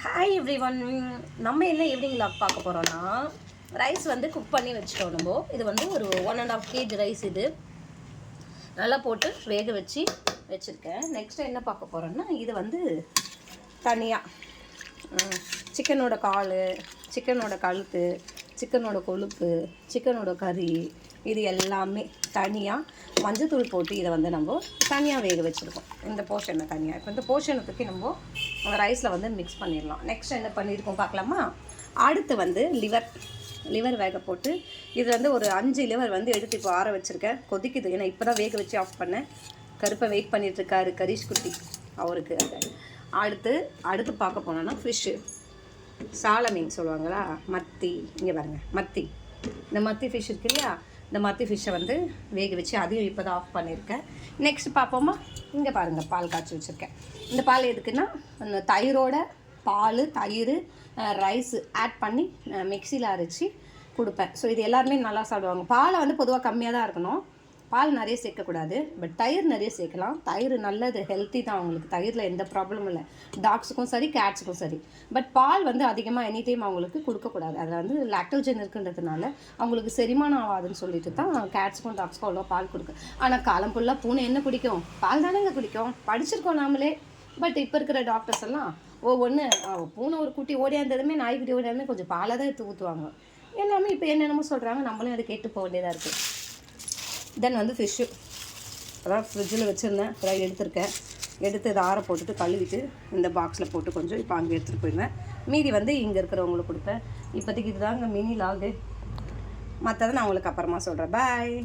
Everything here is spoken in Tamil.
Hi every one. நம்ம என்ன ஈவினிங் லாக் பார்க்க போகிறோன்னா, ரைஸ் வந்து குக் பண்ணி வச்சுட்டோம். நம்ம இது வந்து ஒரு 1.5 kg ரைஸ். இது நல்லா போட்டு வேக வச்சு வச்சுருக்கேன். நெக்ஸ்ட்டு என்ன பார்க்க போகிறோன்னா, இது வந்து தனியாக சிக்கனோட கால், சிக்கனோட கழுத்து, சிக்கனோட கொழுப்பு, சிக்கனோட கறி, இது எல்லாமே தனியாக மஞ்சத்தூள் போட்டு இதை வந்து நம்ம தனியாக வேக வச்சுருக்கோம். இந்த போர்ஷனை தனியாக இப்போ இந்த போர்ஷனை தூக்கி நம்ம ரைஸில் வந்து மிக்ஸ் பண்ணிடலாம். நெக்ஸ்ட் என்ன பண்ணியிருக்கோம் பார்க்கலாமா? அடுத்து வந்து லிவர் வேக போட்டு இது வந்து ஒரு 5 லிவர் வந்து எடுத்து இப்போ ஆற வச்சுருக்கேன். கொதிக்குது, ஏன்னா இப்போ தான் வேக வச்சு ஆஃப் பண்ணேன். கருப்பை வெயிட் பண்ணிகிட்ருக்காரு கரீஷ் குட்டி அவருக்கு. அடுத்து பார்க்க போனோன்னா ஃபிஷ்ஷு, சால மீன் சொல்லுவாங்களா, மத்தி. இங்கே பாருங்கள், மத்தி. இந்த மத்தி ஃபிஷ் இருக்கு இல்லையா, இந்த மத்தி ஃபிஷ்ஷை வந்து வேக வச்சு அதையும் இப்போ தான் ஆஃப் பண்ணியிருக்கேன். நெக்ஸ்ட் பார்ப்போமா? இங்கே பாருங்கள், பால் காய்ச்சி வச்சுருக்கேன். இந்த பால் எதுக்குன்னா, அந்த தயிரோட தயிர் ரைஸ் ஆட் பண்ணி மிக்சியில் அரைச்சி கொடுப்பேன். ஸோ இது எல்லாருமே நல்லா சாப்பிடுவாங்க. பாலை வந்து பொதுவாக கம்மியாக தான் இருக்கணும், பால் நிறைய சேர்க்கக்கூடாது. பட் தயிர் நிறைய சேர்க்கலாம். தயிர் நல்லது, ஹெல்த்தி தான் அவங்களுக்கு. தயிரில் எந்த ப்ராப்ளமும் இல்லை, டாக்ஸுக்கும் சரி கேட்ஸுக்கும் சரி. பட் பால் வந்து அதிகமாக எனி டைம் அவங்களுக்கு கொடுக்கக்கூடாது. அதில் வந்து லாக்டோஜன் இருக்குன்றதுனால அவங்களுக்கு செரிமானம் ஆகாதுன்னு சொல்லிட்டு தான் கேட்ஸுக்கும் டாக்ஸுக்கும் அவ்வளோ பால் கொடுக்கும். ஆனால் காலம் ஃபுல்லாக பூனை என்ன குடிக்கும்? பால் தானேங்க குடிக்கும். படிச்சிருக்கோம் நாமளே. பட் இப்போ இருக்கிற டாக்டர்ஸ் எல்லாம் ஒவ்வொன்று, பூனை ஒரு குட்டி ஓடியாந்ததுமே நாய்க்குட்டி ஓடியாந்ததுமே கொஞ்சம் பாலை தான் எடுத்து ஊற்றுவாங்க. எல்லாமே இப்போ என்னென்னமோ சொல்கிறாங்க, நம்மளும் அதை கேட்டு போக வேண்டியதாக இருக்குது. தென் வந்து ஃபிஷ்ஷு அதான் ஃப்ரிட்ஜில் வச்சுருந்தேன், ஃப்ரை எடுத்துருக்கேன். எடுத்து இதை ஆற போட்டுட்டு கழுவிட்டு இந்த பாக்ஸில் போட்டு கொஞ்சம் இப்போ அங்கே எடுத்துகிட்டு போயிடுவேன். மீதி வந்து இங்கே இருக்கிறவங்களுக்கு கொடுப்பேன். இப்போதைக்கு இதுதாங்க மினி லாகு. மற்றதை நான் உங்களுக்கு அப்புறமா சொல்கிறேன். பாய்.